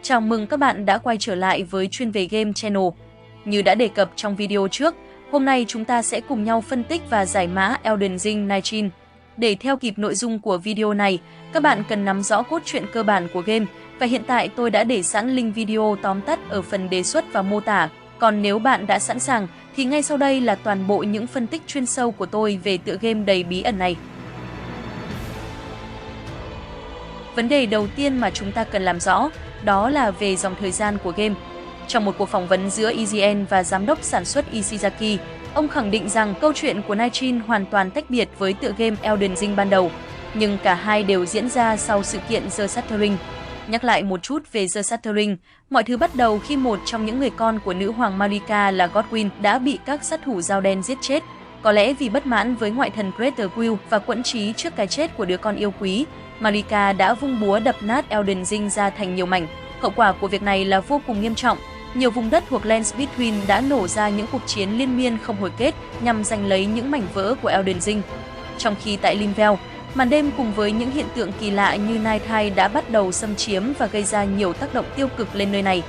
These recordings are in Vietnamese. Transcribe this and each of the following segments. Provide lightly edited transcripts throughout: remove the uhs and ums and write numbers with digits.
Chào mừng các bạn đã quay trở lại với chuyên về Game Channel. Như đã đề cập trong video trước, hôm nay chúng ta sẽ cùng nhau phân tích và giải mã Elden Ring 19. Để theo kịp nội dung của video này, các bạn cần nắm rõ cốt truyện cơ bản của game và hiện tại tôi đã để sẵn link video tóm tắt ở phần đề xuất và mô tả. Còn nếu bạn đã sẵn sàng thì ngay sau đây là toàn bộ những phân tích chuyên sâu của tôi về tựa game đầy bí ẩn này. Vấn đề đầu tiên mà chúng ta cần làm rõ đó là về dòng thời gian của game. Trong một cuộc phỏng vấn giữa IGN và giám đốc sản xuất Ishizaki, ông khẳng định rằng câu chuyện của 19 hoàn toàn tách biệt với tựa game Elden Ring ban đầu, nhưng cả hai đều diễn ra sau sự kiện The Shattering. Nhắc lại một chút về The Shattering, mọi thứ bắt đầu khi một trong những người con của nữ hoàng Marika là Godwyn đã bị các sát thủ dao đen giết chết. Có lẽ vì bất mãn với ngoại thần Greater Will và quẫn trí trước cái chết của đứa con yêu quý, Marika đã vung búa đập nát Elden Ring ra thành nhiều mảnh. Hậu quả của việc này là vô cùng nghiêm trọng. Nhiều vùng đất thuộc Lands Between đã nổ ra những cuộc chiến liên miên không hồi kết nhằm giành lấy những mảnh vỡ của Elden Ring. Trong khi tại Limvel, màn đêm cùng với những hiện tượng kỳ lạ như Night Tide đã bắt đầu xâm chiếm và gây ra nhiều tác động tiêu cực lên nơi này.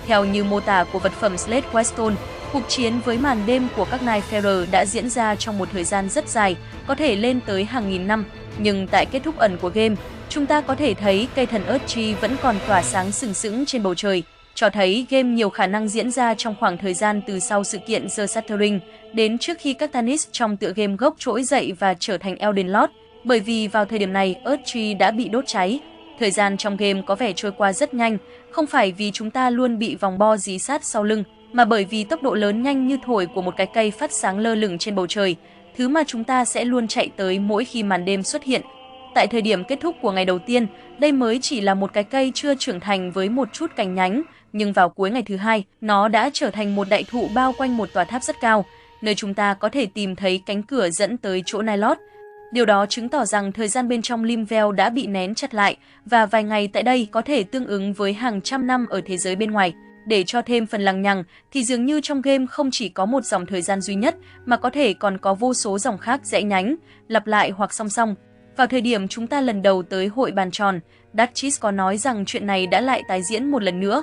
Theo như mô tả của vật phẩm Slate Weston, cuộc chiến với màn đêm của các Nightfarer đã diễn ra trong một thời gian rất dài, có thể lên tới hàng nghìn năm. Nhưng tại kết thúc ẩn của game, chúng ta có thể thấy cây thần Erdtree vẫn còn tỏa sáng sừng sững trên bầu trời, cho thấy game nhiều khả năng diễn ra trong khoảng thời gian từ sau sự kiện The Shattering đến trước khi các Tannis trong tựa game gốc trỗi dậy và trở thành Elden Lord, bởi vì vào thời điểm này Erdtree đã bị đốt cháy. Thời gian trong game có vẻ trôi qua rất nhanh, không phải vì chúng ta luôn bị vòng bo dí sát sau lưng, mà bởi vì tốc độ lớn nhanh như thổi của một cái cây phát sáng lơ lửng trên bầu trời, thứ mà chúng ta sẽ luôn chạy tới mỗi khi màn đêm xuất hiện. Tại thời điểm kết thúc của ngày đầu tiên, đây mới chỉ là một cái cây chưa trưởng thành với một chút cành nhánh, nhưng vào cuối ngày thứ hai, nó đã trở thành một đại thụ bao quanh một tòa tháp rất cao, nơi chúng ta có thể tìm thấy cánh cửa dẫn tới chỗ Nilot. Điều đó chứng tỏ rằng thời gian bên trong Limvel đã bị nén chặt lại và vài ngày tại đây có thể tương ứng với hàng trăm năm ở thế giới bên ngoài. Để cho thêm phần lằng nhằng thì dường như trong game không chỉ có một dòng thời gian duy nhất mà có thể còn có vô số dòng khác rẽ nhánh, lặp lại hoặc song song. Vào thời điểm chúng ta lần đầu tới hội bàn tròn, Duchess có nói rằng chuyện này đã lại tái diễn một lần nữa.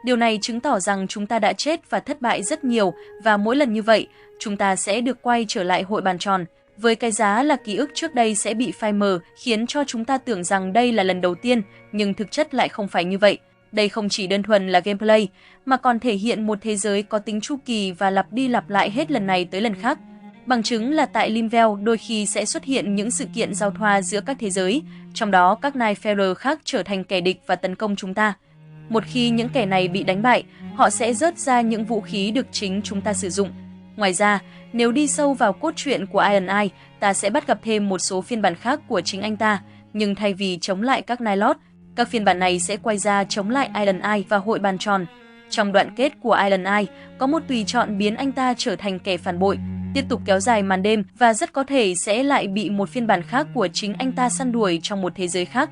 Điều này chứng tỏ rằng chúng ta đã chết và thất bại rất nhiều và mỗi lần như vậy, chúng ta sẽ được quay trở lại hội bàn tròn. Với cái giá là ký ức trước đây sẽ bị phai mờ khiến cho chúng ta tưởng rằng đây là lần đầu tiên, nhưng thực chất lại không phải như vậy. Đây không chỉ đơn thuần là gameplay, mà còn thể hiện một thế giới có tính chu kỳ và lặp đi lặp lại hết lần này tới lần khác. Bằng chứng là tại Limvel đôi khi sẽ xuất hiện những sự kiện giao thoa giữa các thế giới, trong đó các Nightfarer khác trở thành kẻ địch và tấn công chúng ta. Một khi những kẻ này bị đánh bại, họ sẽ rớt ra những vũ khí được chính chúng ta sử dụng. Ngoài ra, nếu đi sâu vào cốt truyện của Iron Eye, ta sẽ bắt gặp thêm một số phiên bản khác của chính anh ta, nhưng thay vì chống lại các Nilot, các phiên bản này sẽ quay ra chống lại Iron Eye và hội bàn tròn. Trong đoạn kết của Iron Eye, có một tùy chọn biến anh ta trở thành kẻ phản bội, tiếp tục kéo dài màn đêm và rất có thể sẽ lại bị một phiên bản khác của chính anh ta săn đuổi trong một thế giới khác.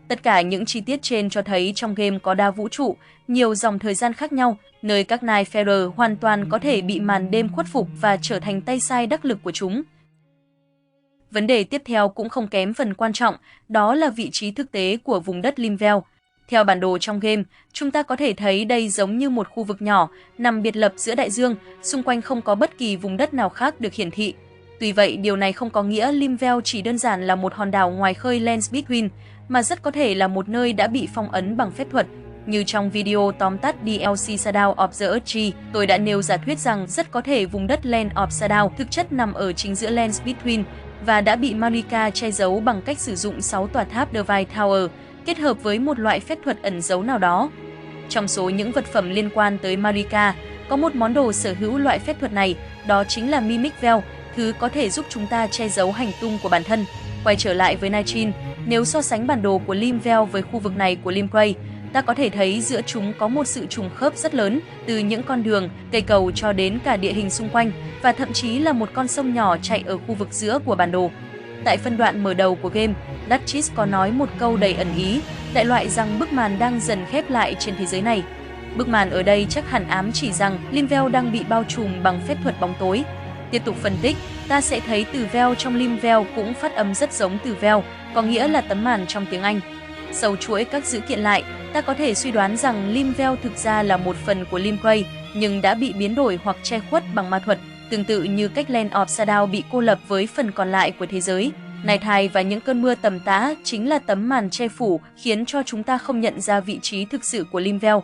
Tất cả những chi tiết trên cho thấy trong game có đa vũ trụ, nhiều dòng thời gian khác nhau, nơi các Nightfarer hoàn toàn có thể bị màn đêm khuất phục và trở thành tay sai đắc lực của chúng. Vấn đề tiếp theo cũng không kém phần quan trọng, đó là vị trí thực tế của vùng đất Limvel. Theo bản đồ trong game, chúng ta có thể thấy đây giống như một khu vực nhỏ, nằm biệt lập giữa đại dương, xung quanh không có bất kỳ vùng đất nào khác được hiển thị. Tuy vậy, điều này không có nghĩa Limvel chỉ đơn giản là một hòn đảo ngoài khơi Lands Between, mà rất có thể là một nơi đã bị phong ấn bằng phép thuật. Như trong video tóm tắt DLC Shadow of the Erdtree, tôi đã nêu giả thuyết rằng rất có thể vùng đất Land of Shadow thực chất nằm ở chính giữa Lands Between và đã bị Marika che giấu bằng cách sử dụng 6 tòa tháp Divine Tower, kết hợp với một loại phép thuật ẩn giấu nào đó. Trong số những vật phẩm liên quan tới Marika, có một món đồ sở hữu loại phép thuật này, đó chính là Mimic Veil, thứ có thể giúp chúng ta che giấu hành tung của bản thân. Quay trở lại với 19, nếu so sánh bản đồ của Limvel với khu vực này của Limgrave, ta có thể thấy giữa chúng có một sự trùng khớp rất lớn, từ những con đường, cây cầu cho đến cả địa hình xung quanh, và thậm chí là một con sông nhỏ chạy ở khu vực giữa của bản đồ. Tại phân đoạn mở đầu của game, Duchess có nói một câu đầy ẩn ý, đại loại rằng bức màn đang dần khép lại trên thế giới này. Bức màn ở đây chắc hẳn ám chỉ rằng Limvel đang bị bao trùm bằng phép thuật bóng tối. Tiếp tục phân tích, ta sẽ thấy từ Veil trong Limvel cũng phát âm rất giống từ Veil, có nghĩa là tấm màn trong tiếng Anh. Sâu chuỗi các dữ kiện lại, ta có thể suy đoán rằng Limvel thực ra là một phần của Limgrave nhưng đã bị biến đổi hoặc che khuất bằng ma thuật, tương tự như cách Land of Shadow bị cô lập với phần còn lại của thế giới. Nighttide và những cơn mưa tầm tã chính là tấm màn che phủ khiến cho chúng ta không nhận ra vị trí thực sự của Limvel.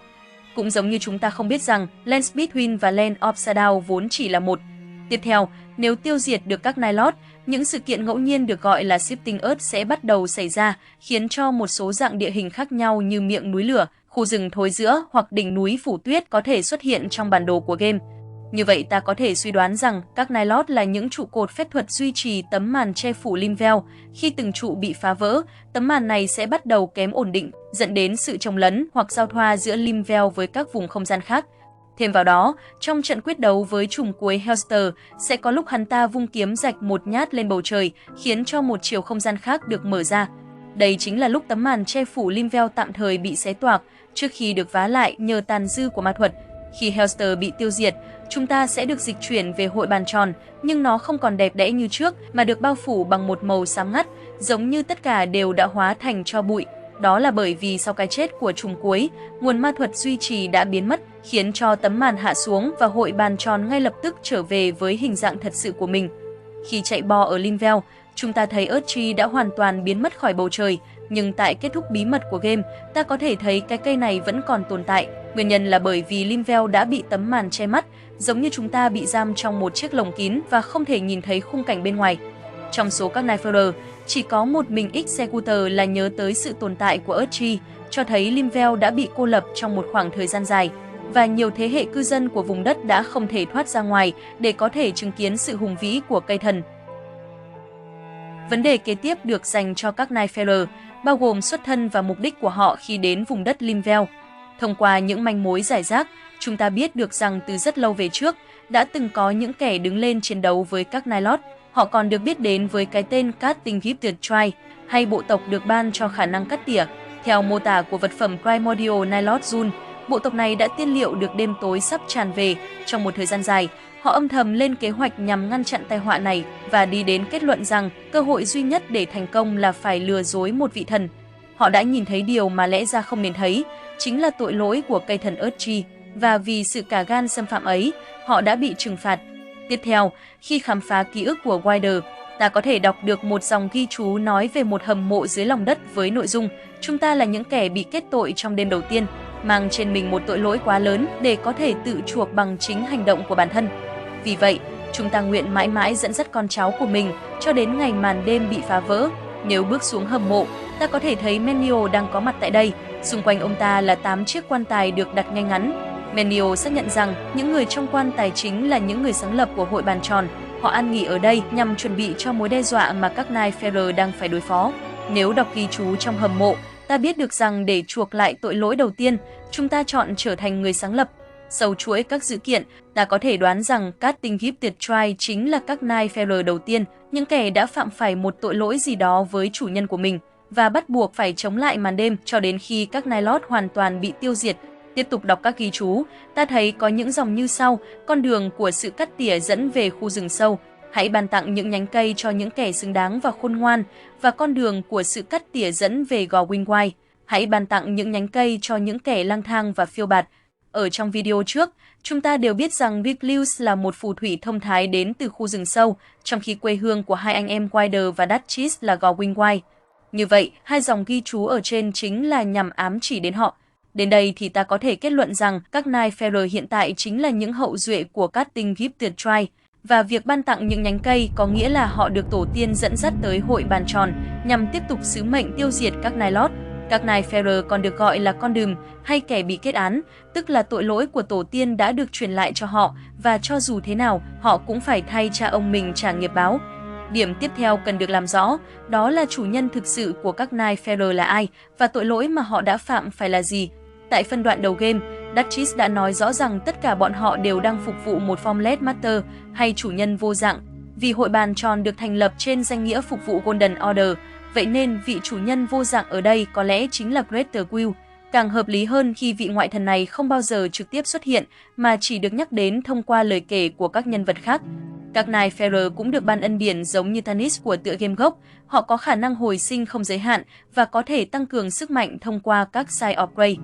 Cũng giống như chúng ta không biết rằng Lands Between và Land of Shadow vốn chỉ là một. Tiếp theo, nếu tiêu diệt được các Nilot, những sự kiện ngẫu nhiên được gọi là Shifting Earth sẽ bắt đầu xảy ra, khiến cho một số dạng địa hình khác nhau như miệng núi lửa, khu rừng thối rữa hoặc đỉnh núi phủ tuyết có thể xuất hiện trong bản đồ của game. Như vậy ta có thể suy đoán rằng các Nilot là những trụ cột phép thuật duy trì tấm màn che phủ Limvel. Khi từng trụ bị phá vỡ, tấm màn này sẽ bắt đầu kém ổn định, dẫn đến sự chồng lấn hoặc giao thoa giữa Limvel với các vùng không gian khác. Thêm vào đó, trong trận quyết đấu với trùm cuối Hellster, sẽ có lúc hắn ta vung kiếm rạch một nhát lên bầu trời, khiến cho một chiều không gian khác được mở ra. Đây chính là lúc tấm màn che phủ Limvel tạm thời bị xé toạc, trước khi được vá lại nhờ tàn dư của ma thuật. Khi Hellster bị tiêu diệt, chúng ta sẽ được dịch chuyển về hội bàn tròn, nhưng nó không còn đẹp đẽ như trước mà được bao phủ bằng một màu xám ngắt, giống như tất cả đều đã hóa thành tro bụi. Đó là bởi vì sau cái chết của trùm cuối, nguồn ma thuật duy trì đã biến mất, khiến cho tấm màn hạ xuống và hội bàn tròn ngay lập tức trở về với hình dạng thật sự của mình. Khi chạy bò ở Limvel, chúng ta thấy Earthtree đã hoàn toàn biến mất khỏi bầu trời, nhưng tại kết thúc bí mật của game, ta có thể thấy cái cây này vẫn còn tồn tại. Nguyên nhân là bởi vì Limvel đã bị tấm màn che mắt, giống như chúng ta bị giam trong một chiếc lồng kín và không thể nhìn thấy khung cảnh bên ngoài. Trong số các Nightfarer, chỉ có một mình Executor là nhớ tới sự tồn tại của Earthtree, cho thấy Limvel đã bị cô lập trong một khoảng thời gian dài, và nhiều thế hệ cư dân của vùng đất đã không thể thoát ra ngoài để có thể chứng kiến sự hùng vĩ của cây thần. Vấn đề kế tiếp được dành cho các Nightfarer, bao gồm xuất thân và mục đích của họ khi đến vùng đất Limvel. Thông qua những manh mối rải rác, chúng ta biết được rằng từ rất lâu về trước, đã từng có những kẻ đứng lên chiến đấu với các Nilot. Họ còn được biết đến với cái tên Cutting Gifted Tribe, hay bộ tộc được ban cho khả năng cắt tỉa. Theo mô tả của vật phẩm Primordial Nilot June, bộ tộc này đã tiên liệu được đêm tối sắp tràn về. Trong một thời gian dài, họ âm thầm lên kế hoạch nhằm ngăn chặn tai họa này và đi đến kết luận rằng cơ hội duy nhất để thành công là phải lừa dối một vị thần. Họ đã nhìn thấy điều mà lẽ ra không nên thấy, chính là tội lỗi của cây thần Earthtree, và vì sự cả gan xâm phạm ấy, họ đã bị trừng phạt. Tiếp theo, khi khám phá ký ức của Wider, ta có thể đọc được một dòng ghi chú nói về một hầm mộ dưới lòng đất với nội dung: chúng ta là những kẻ bị kết tội trong đêm đầu tiên, mang trên mình một tội lỗi quá lớn để có thể tự chuộc bằng chính hành động của bản thân. Vì vậy, chúng ta nguyện mãi mãi dẫn dắt con cháu của mình cho đến ngày màn đêm bị phá vỡ. Nếu bước xuống hầm mộ, ta có thể thấy Menio đang có mặt tại đây. Xung quanh ông ta là 8 chiếc quan tài được đặt ngay ngắn. Menio xác nhận rằng những người trong quan tài chính là những người sáng lập của hội bàn tròn. Họ an nghỉ ở đây nhằm chuẩn bị cho mối đe dọa mà các Nightfarer đang phải đối phó. Nếu đọc ghi chú trong hầm mộ, ta biết được rằng để chuộc lại tội lỗi đầu tiên, chúng ta chọn trở thành người sáng lập. Sâu chuỗi các dữ kiện, ta có thể đoán rằng Cutting Gifted Tribe chính là các Nightfarer đầu tiên, những kẻ đã phạm phải một tội lỗi gì đó với chủ nhân của mình và bắt buộc phải chống lại màn đêm cho đến khi các Nilot hoàn toàn bị tiêu diệt. Tiếp tục đọc các ghi chú, ta thấy có những dòng như sau: con đường của sự cắt tỉa dẫn về khu rừng sâu. Hãy ban tặng những nhánh cây cho những kẻ xứng đáng và khôn ngoan, và con đường của sự cắt tỉa dẫn về gò Wingwide. Hãy ban tặng những nhánh cây cho những kẻ lang thang và phiêu bạt. Ở trong video trước, chúng ta đều biết rằng Recluse là một phù thủy thông thái đến từ khu rừng sâu, trong khi quê hương của hai anh em Wider và Duchess là gò Wingwide. Như vậy, hai dòng ghi chú ở trên chính là nhằm ám chỉ đến họ. Đến đây thì ta có thể kết luận rằng các Nightfarer hiện tại chính là những hậu duệ của Cutting Gifted Tribe, và việc ban tặng những nhánh cây có nghĩa là họ được tổ tiên dẫn dắt tới hội bàn tròn nhằm tiếp tục sứ mệnh tiêu diệt các Nilot. Các Nightfarer còn được gọi là con đừm hay kẻ bị kết án, tức là tội lỗi của tổ tiên đã được truyền lại cho họ, và cho dù thế nào, họ cũng phải thay cha ông mình trả nghiệp báo. Điểm tiếp theo cần được làm rõ, đó là chủ nhân thực sự của các Nightfarer là ai và tội lỗi mà họ đã phạm phải là gì. Tại phân đoạn đầu game, Duchess đã nói rõ rằng tất cả bọn họ đều đang phục vụ một Formless Master hay chủ nhân vô dạng. Vì hội bàn tròn được thành lập trên danh nghĩa phục vụ Golden Order, vậy nên vị chủ nhân vô dạng ở đây có lẽ chính là Greater Will. Càng hợp lý hơn khi vị ngoại thần này không bao giờ trực tiếp xuất hiện mà chỉ được nhắc đến thông qua lời kể của các nhân vật khác. Các Night Farer cũng được ban ân điển giống như Tannis của tựa game gốc, họ có khả năng hồi sinh không giới hạn và có thể tăng cường sức mạnh thông qua các side upgrade.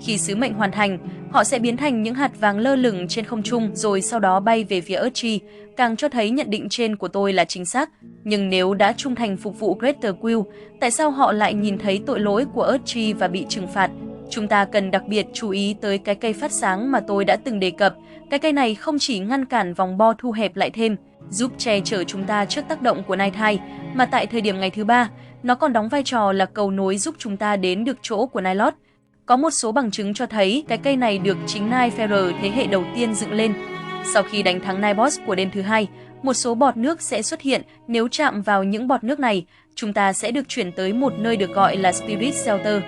Khi sứ mệnh hoàn thành, họ sẽ biến thành những hạt vàng lơ lửng trên không trung rồi sau đó bay về phía Urchi, càng cho thấy nhận định trên của tôi là chính xác. Nhưng nếu đã trung thành phục vụ Greater Quill, tại sao họ lại nhìn thấy tội lỗi của Urchi và bị trừng phạt? Chúng ta cần đặc biệt chú ý tới cái cây phát sáng mà tôi đã từng đề cập. Cái cây này không chỉ ngăn cản vòng bo thu hẹp lại thêm, giúp che chở chúng ta trước tác động của Night Tide, mà tại thời điểm ngày thứ 3, nó còn đóng vai trò là cầu nối giúp chúng ta đến được chỗ của Nightlock. Có một số bằng chứng cho thấy cái cây này được chính Night Farer thế hệ đầu tiên dựng lên. Sau khi đánh thắng Night Boss của đêm thứ 2, một số bọt nước sẽ xuất hiện. Nếu chạm vào những bọt nước này, chúng ta sẽ được chuyển tới một nơi được gọi là Spirit Shelter,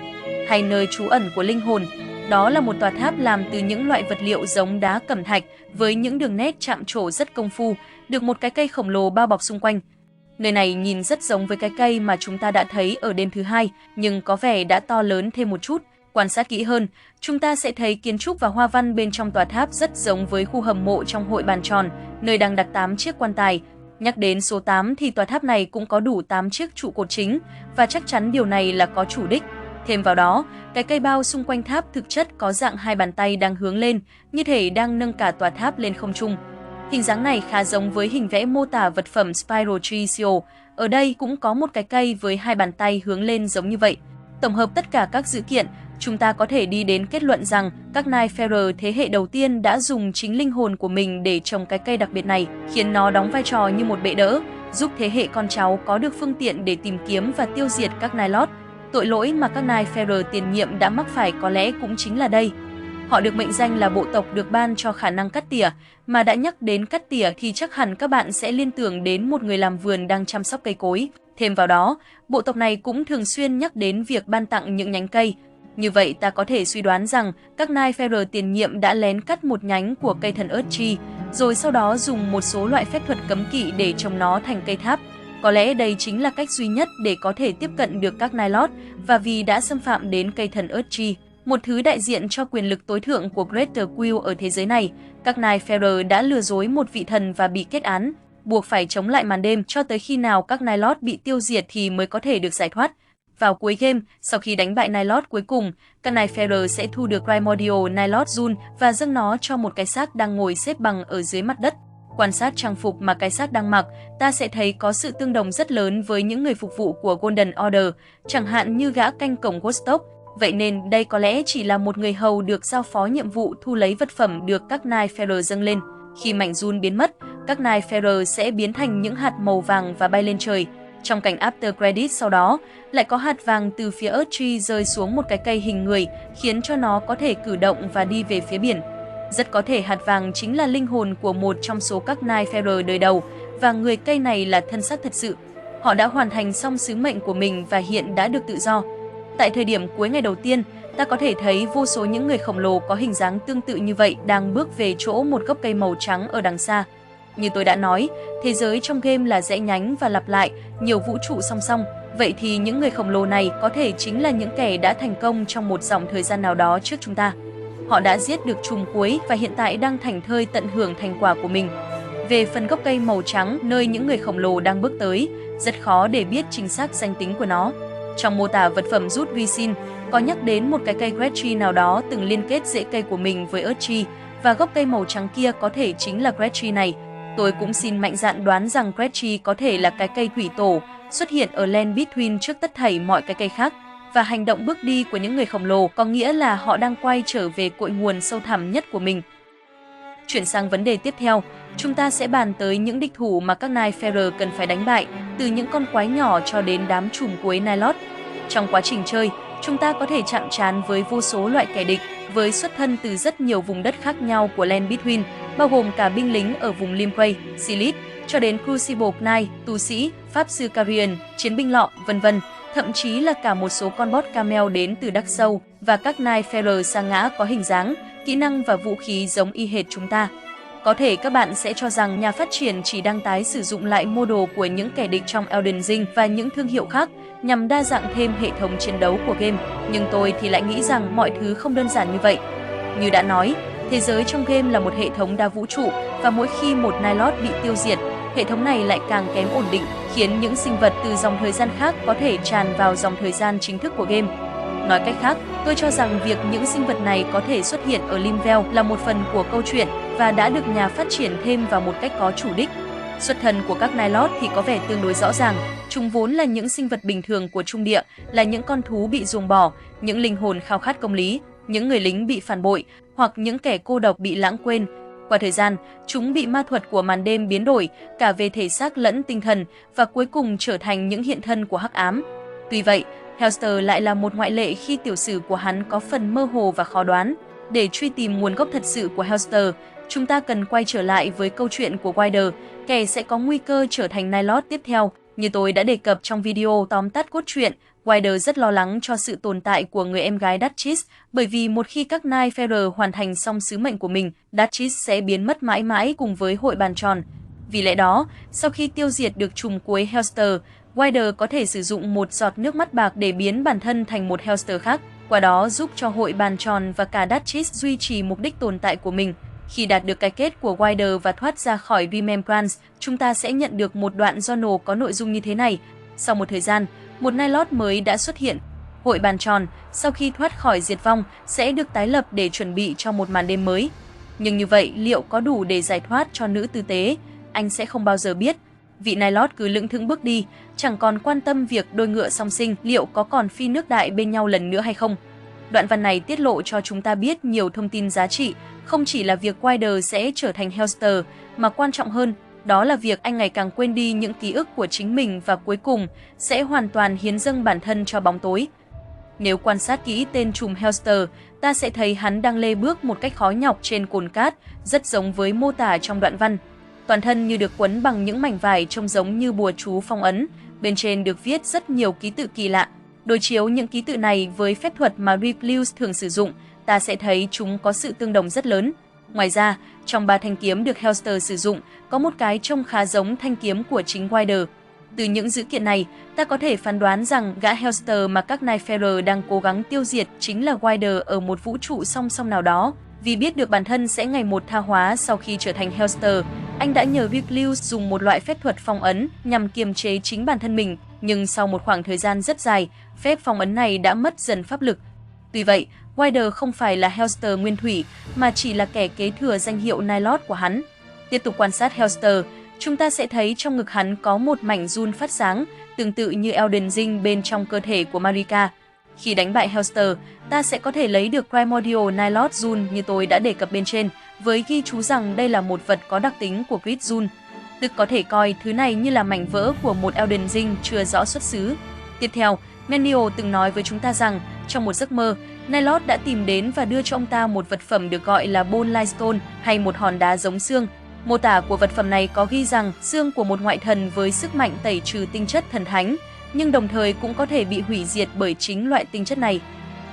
hay nơi trú ẩn của linh hồn. Đó là một tòa tháp làm từ những loại vật liệu giống đá cẩm thạch với những đường nét chạm trổ rất công phu, được một cái cây khổng lồ bao bọc xung quanh. Nơi này nhìn rất giống với cái cây mà chúng ta đã thấy ở đêm thứ 2, nhưng có vẻ đã to lớn thêm một chút. Quan sát kỹ hơn, chúng ta sẽ thấy kiến trúc và hoa văn bên trong tòa tháp rất giống với khu hầm mộ trong hội bàn tròn, nơi đang đặt 8 chiếc quan tài. Nhắc đến số 8 thì tòa tháp này cũng có đủ 8 chiếc trụ cột chính, và chắc chắn điều này là có chủ đích. Thêm vào đó, cái cây bao xung quanh tháp thực chất có dạng hai bàn tay đang hướng lên, như thể đang nâng cả tòa tháp lên không trung. Hình dáng này khá giống với hình vẽ mô tả vật phẩm Spiral Tricio. Ở đây cũng có một cái cây với hai bàn tay hướng lên giống như vậy. Tổng hợp tất cả các dữ kiện, chúng ta có thể đi đến kết luận rằng các Night Farer thế hệ đầu tiên đã dùng chính linh hồn của mình để trồng cái cây đặc biệt này, khiến nó đóng vai trò như một bệ đỡ, giúp thế hệ con cháu có được phương tiện để tìm kiếm và tiêu diệt các Nightlord. Tội lỗi mà các Night Farer tiền nhiệm đã mắc phải có lẽ cũng chính là đây. Họ được mệnh danh là bộ tộc được ban cho khả năng cắt tỉa, mà đã nhắc đến cắt tỉa thì chắc hẳn các bạn sẽ liên tưởng đến một người làm vườn đang chăm sóc cây cối. Thêm vào đó, bộ tộc này cũng thường xuyên nhắc đến việc ban tặng những nhánh cây. Như vậy ta có thể suy đoán rằng các Night Farer tiền nhiệm đã lén cắt một nhánh của cây thần Urchi, rồi sau đó dùng một số loại phép thuật cấm kỵ để trồng nó thành cây tháp. Có lẽ đây chính là cách duy nhất để có thể tiếp cận được các Nightlord, và vì đã xâm phạm đến cây thần Urchi, một thứ đại diện cho quyền lực tối thượng của Greater Quill ở thế giới này, các Night Farer đã lừa dối một vị thần và bị kết án, buộc phải chống lại màn đêm cho tới khi nào các Nightlord bị tiêu diệt thì mới có thể được giải thoát. Vào cuối game, sau khi đánh bại Nightlord cuối cùng, các Night Farer sẽ thu được Primordial Nightlord Jewel và dâng nó cho một cái xác đang ngồi xếp bằng ở dưới mặt đất. Quan sát trang phục mà cái xác đang mặc, ta sẽ thấy có sự tương đồng rất lớn với những người phục vụ của Golden Order, chẳng hạn như gã canh cổng Vostok. Vậy nên đây có lẽ chỉ là một người hầu được giao phó nhiệm vụ thu lấy vật phẩm được các Night Farer dâng lên. Khi mảnh Jewel biến mất, các Night Farer sẽ biến thành những hạt màu vàng và bay lên trời. Trong cảnh after credit sau đó, lại có hạt vàng từ phía Urchi rơi xuống một cái cây hình người, khiến cho nó có thể cử động và đi về phía biển. Rất có thể hạt vàng chính là linh hồn của một trong số các Night Farer đời đầu, và người cây này là thân xác thật sự. Họ đã hoàn thành xong sứ mệnh của mình và hiện đã được tự do. Tại thời điểm cuối ngày đầu tiên, ta có thể thấy vô số những người khổng lồ có hình dáng tương tự như vậy đang bước về chỗ một gốc cây màu trắng ở đằng xa. Như tôi đã nói, thế giới trong game là rẽ nhánh và lặp lại, nhiều vũ trụ song song. Vậy thì những người khổng lồ này có thể chính là những kẻ đã thành công trong một dòng thời gian nào đó trước chúng ta. Họ đã giết được trùm cuối và hiện tại đang thảnh thơi tận hưởng thành quả của mình. Về phần gốc cây màu trắng nơi những người khổng lồ đang bước tới, rất khó để biết chính xác danh tính của nó. Trong mô tả vật phẩm rút Risin, có nhắc đến một cái cây Gretchi nào đó từng liên kết rễ cây của mình với Urchi, và gốc cây màu trắng kia có thể chính là Gretchi này. Tôi cũng xin mạnh dạn đoán rằng Gretchi có thể là cái cây thủy tổ, xuất hiện ở Land Between trước tất thảy mọi cái cây khác, và hành động bước đi của những người khổng lồ có nghĩa là họ đang quay trở về cội nguồn sâu thẳm nhất của mình. Chuyển sang vấn đề tiếp theo, chúng ta sẽ bàn tới những địch thủ mà các Night Farer cần phải đánh bại, từ những con quái nhỏ cho đến đám trùm cuối Nightlord. Trong quá trình chơi, chúng ta có thể chạm trán với vô số loại kẻ địch, với xuất thân từ rất nhiều vùng đất khác nhau của Land Between, bao gồm cả binh lính ở vùng Limgrave, Silith, cho đến Crucible Knight, tu sĩ, pháp sư Carrion, chiến binh lọ, vân vân. Thậm chí là cả một số con boss camel đến từ Dark Souls, và các Night Farer sa ngã có hình dáng, kỹ năng và vũ khí giống y hệt chúng ta. Có thể các bạn sẽ cho rằng nhà phát triển chỉ đang tái sử dụng lại mô đồ của những kẻ địch trong Elden Ring và những thương hiệu khác nhằm đa dạng thêm hệ thống chiến đấu của game, nhưng tôi thì lại nghĩ rằng mọi thứ không đơn giản như vậy. Như đã nói, thế giới trong game là một hệ thống đa vũ trụ, và mỗi khi một Nightlord bị tiêu diệt, hệ thống này lại càng kém ổn định, khiến những sinh vật từ dòng thời gian khác có thể tràn vào dòng thời gian chính thức của game. Nói cách khác, tôi cho rằng việc những sinh vật này có thể xuất hiện ở Limvel là một phần của câu chuyện và đã được nhà phát triển thêm vào một cách có chủ đích. Xuất thân của các Nilot thì có vẻ tương đối rõ ràng, chúng vốn là những sinh vật bình thường của Trung Địa, là những con thú bị ruồng bỏ, những linh hồn khao khát công lý, những người lính bị phản bội hoặc những kẻ cô độc bị lãng quên. Qua thời gian, chúng bị ma thuật của màn đêm biến đổi, cả về thể xác lẫn tinh thần, và cuối cùng trở thành những hiện thân của hắc ám. Tuy vậy, Hellster lại là một ngoại lệ khi tiểu sử của hắn có phần mơ hồ và khó đoán. Để truy tìm nguồn gốc thật sự của Hellster, chúng ta cần quay trở lại với câu chuyện của Wider, kẻ sẽ có nguy cơ trở thành Nilot tiếp theo. Như tôi đã đề cập trong video tóm tắt cốt truyện, Wider rất lo lắng cho sự tồn tại của người em gái Duchess, bởi vì một khi các Nightfarer hoàn thành xong sứ mệnh của mình, Duchess sẽ biến mất mãi mãi cùng với hội bàn tròn. Vì lẽ đó, sau khi tiêu diệt được trùm cuối Hellster, Wider có thể sử dụng một giọt nước mắt bạc để biến bản thân thành một Hellster khác, qua đó giúp cho hội bàn tròn và cả Duchess duy trì mục đích tồn tại của mình. Khi đạt được cái kết của Wider và thoát ra khỏi Remembrance, chúng ta sẽ nhận được một đoạn journal có nội dung như thế này. Sau một thời gian, một Nilot mới đã xuất hiện. Hội bàn tròn, sau khi thoát khỏi diệt vong, sẽ được tái lập để chuẩn bị cho một màn đêm mới. Nhưng như vậy, liệu có đủ để giải thoát cho nữ tư tế? Anh sẽ không bao giờ biết. Vị Nilot cứ lững thững bước đi, chẳng còn quan tâm việc đôi ngựa song sinh liệu có còn phi nước đại bên nhau lần nữa hay không. Đoạn văn này tiết lộ cho chúng ta biết nhiều thông tin giá trị, không chỉ là việc Wider sẽ trở thành Hellster, mà quan trọng hơn, đó là việc anh ngày càng quên đi những ký ức của chính mình và cuối cùng sẽ hoàn toàn hiến dâng bản thân cho bóng tối. Nếu quan sát kỹ tên trùm Hellster, ta sẽ thấy hắn đang lê bước một cách khó nhọc trên cồn cát, rất giống với mô tả trong đoạn văn. Toàn thân như được quấn bằng những mảnh vải trông giống như bùa chú phong ấn, bên trên được viết rất nhiều ký tự kỳ lạ. Đối chiếu những ký tự này với phép thuật mà Recluse thường sử dụng, ta sẽ thấy chúng có sự tương đồng rất lớn. Ngoài ra, trong 3 thanh kiếm được Hellster sử dụng, có một cái trông khá giống thanh kiếm của chính Wider. Từ những dữ kiện này, ta có thể phán đoán rằng gã Hellster mà các Nightfarer đang cố gắng tiêu diệt chính là Wider ở một vũ trụ song song nào đó. Vì biết được bản thân sẽ ngày một tha hóa sau khi trở thành Hellster, anh đã nhờ Recluse dùng một loại phép thuật phong ấn nhằm kiềm chế chính bản thân mình, nhưng sau một khoảng thời gian rất dài, phép phong ấn này đã mất dần pháp lực. Tuy vậy, Wider không phải là Hellster nguyên thủy, mà chỉ là kẻ kế thừa danh hiệu Nilot của hắn. Tiếp tục quan sát Hellster, chúng ta sẽ thấy trong ngực hắn có một mảnh rune phát sáng, tương tự như Elden Ring bên trong cơ thể của Marika. Khi đánh bại Hellster, ta sẽ có thể lấy được Primordial Nilot Rune như tôi đã đề cập bên trên, với ghi chú rằng đây là một vật có đặc tính của Grid Rune, tức có thể coi thứ này như là mảnh vỡ của một Elden Ring chưa rõ xuất xứ. Tiếp theo, Menio từng nói với chúng ta rằng, trong một giấc mơ, Nilot đã tìm đến và đưa cho ông ta một vật phẩm được gọi là Bone Lightstone hay một hòn đá giống xương. Mô tả của vật phẩm này có ghi rằng xương của một ngoại thần với sức mạnh tẩy trừ tinh chất thần thánh, nhưng đồng thời cũng có thể bị hủy diệt bởi chính loại tinh chất này.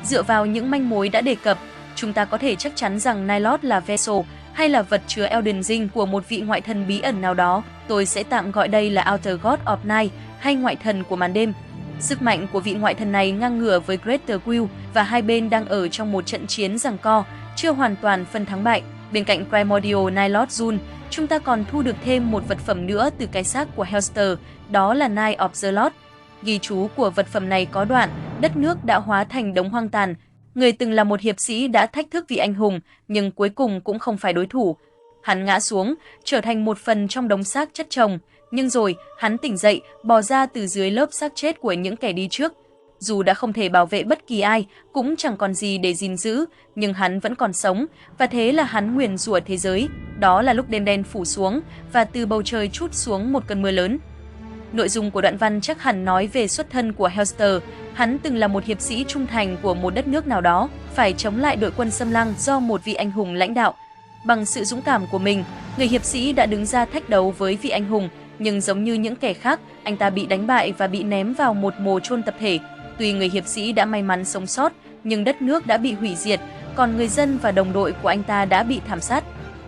Dựa vào những manh mối đã đề cập, chúng ta có thể chắc chắn rằng Nilot là vessel hay là vật chứa Elden Ring của một vị ngoại thần bí ẩn nào đó. Tôi sẽ tạm gọi đây là Outer God of Night hay ngoại thần của màn đêm. Sức mạnh của vị ngoại thần này ngang ngửa với Greater Will và hai bên đang ở trong một trận chiến giằng co, chưa hoàn toàn phân thắng bại. Bên cạnh Primordial Nilot Rune, chúng ta còn thu được thêm một vật phẩm nữa từ cái xác của Hellster, đó là Knight of the Lord. Ghi chú của vật phẩm này có đoạn, đất nước đã hóa thành đống hoang tàn. Người từng là một hiệp sĩ đã thách thức vị anh hùng, nhưng cuối cùng cũng không phải đối thủ. Hắn ngã xuống, trở thành một phần trong đống xác chất chồng, nhưng rồi hắn tỉnh dậy, bò ra từ dưới lớp xác chết của những kẻ đi trước. Dù đã không thể bảo vệ bất kỳ ai, cũng chẳng còn gì để gìn giữ, nhưng hắn vẫn còn sống, và thế là hắn nguyền rủa thế giới. Đó là lúc đêm đen phủ xuống, và từ bầu trời trút xuống một cơn mưa lớn. Nội dung của đoạn văn chắc hẳn nói về xuất thân của Hellster. Hắn từng là một hiệp sĩ trung thành của một đất nước nào đó, phải chống lại đội quân xâm lăng do một vị anh hùng lãnh đạo. Bằng sự dũng cảm của mình, người hiệp sĩ đã đứng ra thách đấu với vị anh hùng, nhưng giống như những kẻ khác, anh ta bị đánh bại và bị ném vào một mồ chôn tập thể. Tuy người hiệp sĩ đã may mắn sống sót, nhưng đất nước đã bị hủy diệt, còn người dân và đồng đội của anh ta đã bị thảm sát.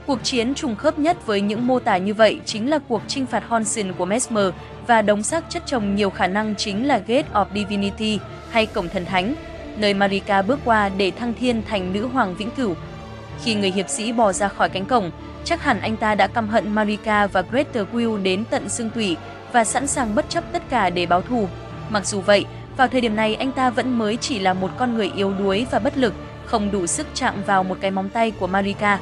Cuộc chiến trùng khớp nhất với những mô tả như vậy chính là cuộc chinh phạt Honsin của Mesmer, và đống xác chất chồng nhiều khả năng chính là Gate of Divinity hay Cổng Thần Thánh, nơi Marika bước qua để thăng thiên thành nữ hoàng vĩnh cửu. Khi người hiệp sĩ bò ra khỏi cánh cổng, chắc hẳn anh ta đã căm hận Marika và Greater Will đến tận xương tủy và sẵn sàng bất chấp tất cả để báo thù. Mặc dù vậy, vào thời điểm này anh ta vẫn mới chỉ là một con người yếu đuối và bất lực, không đủ sức chạm vào một cái móng tay của Marika.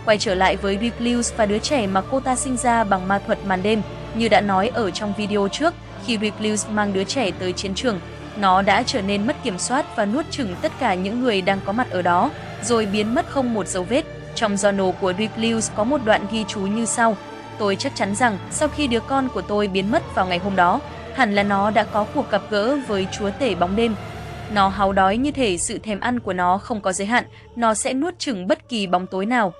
Quay trở lại với Recluse và đứa trẻ mà cô ta sinh ra bằng ma thuật màn đêm, như đã nói ở trong video trước, khi Recluse mang đứa trẻ tới chiến trường, nó đã trở nên mất kiểm soát và nuốt chửng tất cả những người đang có mặt ở đó, rồi biến mất không một dấu vết. Trong journal của Recluse có một đoạn ghi chú như sau: "Tôi chắc chắn rằng sau khi đứa con của tôi biến mất vào ngày hôm đó, hẳn là nó đã có cuộc gặp gỡ với chúa tể bóng đêm. Nó háu đói như thể sự thèm ăn của nó không có giới hạn, nó sẽ nuốt chửng bất kỳ bóng tối nào.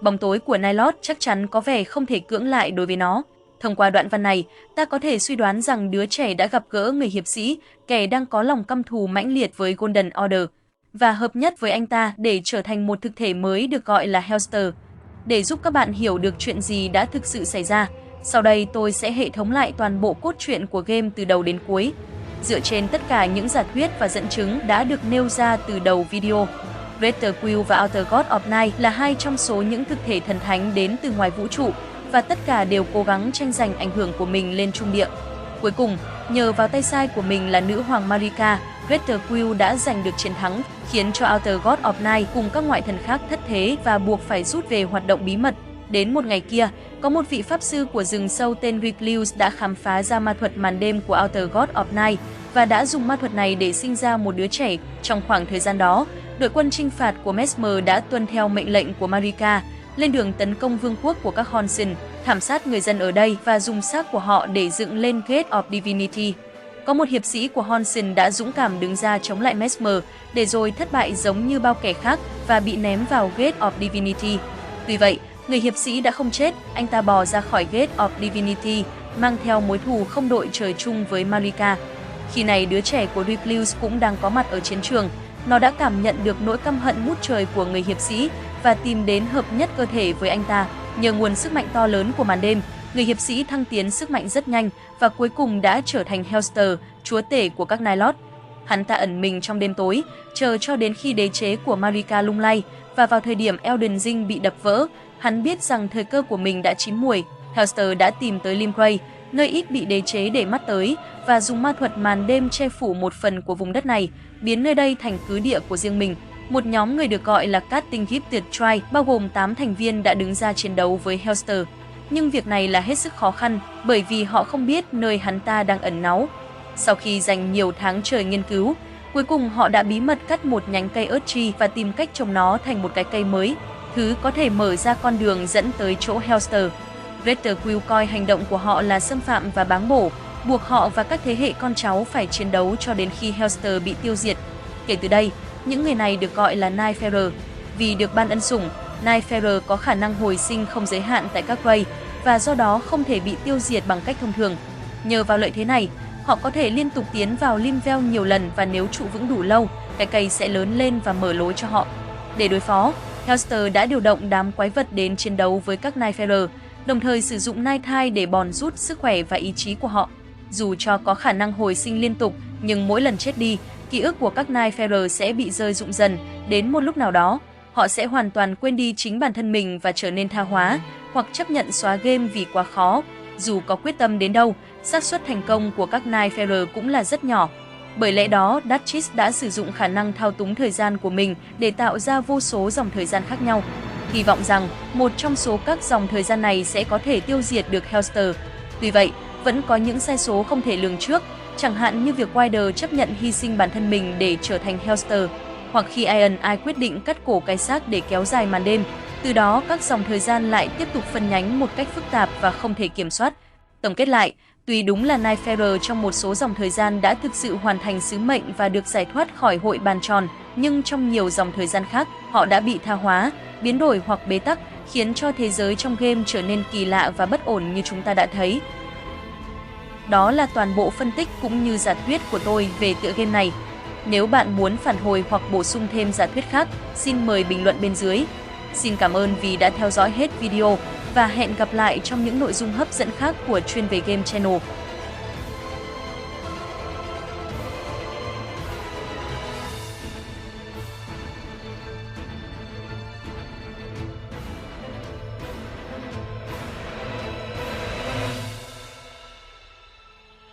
Bóng tối của Nilot chắc chắn có vẻ không thể cưỡng lại đối với nó." Thông qua đoạn văn này, ta có thể suy đoán rằng đứa trẻ đã gặp gỡ người hiệp sĩ, kẻ đang có lòng căm thù mãnh liệt với Golden Order, và hợp nhất với anh ta để trở thành một thực thể mới được gọi là Hellster. Để giúp các bạn hiểu được chuyện gì đã thực sự xảy ra, sau đây tôi sẽ hệ thống lại toàn bộ cốt truyện của game từ đầu đến cuối, dựa trên tất cả những giả thuyết và dẫn chứng đã được nêu ra từ đầu video. Greater Will và Outer God of Night là hai trong số những thực thể thần thánh đến từ ngoài vũ trụ, và tất cả đều cố gắng tranh giành ảnh hưởng của mình lên trung địa. Cuối cùng, nhờ vào tay sai của mình là nữ hoàng Marika, Greater Will đã giành được chiến thắng, khiến cho Outer God of Night cùng các ngoại thần khác thất thế và buộc phải rút về hoạt động bí mật. Đến một ngày kia, có một vị pháp sư của rừng sâu tên Recluse đã khám phá ra ma thuật màn đêm của Outer God of Night và đã dùng ma thuật này để sinh ra một đứa trẻ. Trong khoảng thời gian đó, đội quân chinh phạt của Mesmer đã tuân theo mệnh lệnh của Marika, lên đường tấn công vương quốc của các Horsen, thảm sát người dân ở đây và dùng xác của họ để dựng lên Gate of Divinity. Có một hiệp sĩ của Horsen đã dũng cảm đứng ra chống lại Mesmer, để rồi thất bại giống như bao kẻ khác và bị ném vào Gate of Divinity. Tuy vậy, người hiệp sĩ đã không chết, anh ta bò ra khỏi Gate of Divinity, mang theo mối thù không đội trời chung với Marika. Khi này đứa trẻ của Recluse cũng đang có mặt ở chiến trường. Nó đã cảm nhận được nỗi căm hận ngút trời của người hiệp sĩ và tìm đến hợp nhất cơ thể với anh ta. Nhờ nguồn sức mạnh to lớn của màn đêm, người hiệp sĩ thăng tiến sức mạnh rất nhanh và cuối cùng đã trở thành Hellster, chúa tể của các Nilot. Hắn ta ẩn mình trong đêm tối, chờ cho đến khi đế chế của Marika lung lay, và vào thời điểm Elden Ring bị đập vỡ, hắn biết rằng thời cơ của mình đã chín muồi. Hellster đã tìm tới Limgrave, nơi ít bị đế chế để mắt tới, và dùng ma thuật màn đêm che phủ một phần của vùng đất này, biến nơi đây thành cứ địa của riêng mình. Một nhóm người được gọi là Casting Gifted Tribe, bao gồm 8 thành viên đã đứng ra chiến đấu với Hellster. Nhưng việc này là hết sức khó khăn, bởi vì họ không biết nơi hắn ta đang ẩn náu. Sau khi dành nhiều tháng trời nghiên cứu, cuối cùng họ đã bí mật cắt một nhánh cây ớt chi và tìm cách trồng nó thành một cái cây mới, thứ có thể mở ra con đường dẫn tới chỗ Hellster. Greater Will coi hành động của họ là xâm phạm và báng bổ, buộc họ và các thế hệ con cháu phải chiến đấu cho đến khi Hellster bị tiêu diệt. Kể từ đây, những người này được gọi là Nightfarer. Vì được ban ân sủng, Nightfarer có khả năng hồi sinh không giới hạn tại các Grave và do đó không thể bị tiêu diệt bằng cách thông thường. Nhờ vào lợi thế này, họ có thể liên tục tiến vào Limgrave nhiều lần, và nếu trụ vững đủ lâu, cái cây sẽ lớn lên và mở lối cho họ. Để đối phó, Hellster đã điều động đám quái vật đến chiến đấu với các Nightfarer, đồng thời sử dụng Night Tide để bòn rút sức khỏe và ý chí của họ. Dù cho có khả năng hồi sinh liên tục, nhưng mỗi lần chết đi, ký ức của các Nightfarer sẽ bị rơi rụng dần. Đến một lúc nào đó, họ sẽ hoàn toàn quên đi chính bản thân mình và trở nên tha hóa, hoặc chấp nhận xóa game vì quá khó. Dù có quyết tâm đến đâu, xác suất thành công của các Nightfarer cũng là rất nhỏ. Bởi lẽ đó, Duchess đã sử dụng khả năng thao túng thời gian của mình để tạo ra vô số dòng thời gian khác nhau, hy vọng rằng một trong số các dòng thời gian này sẽ có thể tiêu diệt được Hellster. Tuy vậy, vẫn có những sai số không thể lường trước, chẳng hạn như việc Wilder chấp nhận hy sinh bản thân mình để trở thành Hellster, hoặc khi Iron Eye quyết định cắt cổ cái xác để kéo dài màn đêm. Từ đó, các dòng thời gian lại tiếp tục phân nhánh một cách phức tạp và không thể kiểm soát. Tổng kết lại, tuy đúng là Nightfarer trong một số dòng thời gian đã thực sự hoàn thành sứ mệnh và được giải thoát khỏi hội bàn tròn, nhưng trong nhiều dòng thời gian khác, họ đã bị tha hóa, biến đổi hoặc bế tắc, khiến cho thế giới trong game trở nên kỳ lạ và bất ổn như chúng ta đã thấy. Đó là toàn bộ phân tích cũng như giả thuyết của tôi về tựa game này. Nếu bạn muốn phản hồi hoặc bổ sung thêm giả thuyết khác, xin mời bình luận bên dưới. Xin cảm ơn vì đã theo dõi hết video và hẹn gặp lại trong những nội dung hấp dẫn khác của Chuyên về Game Channel.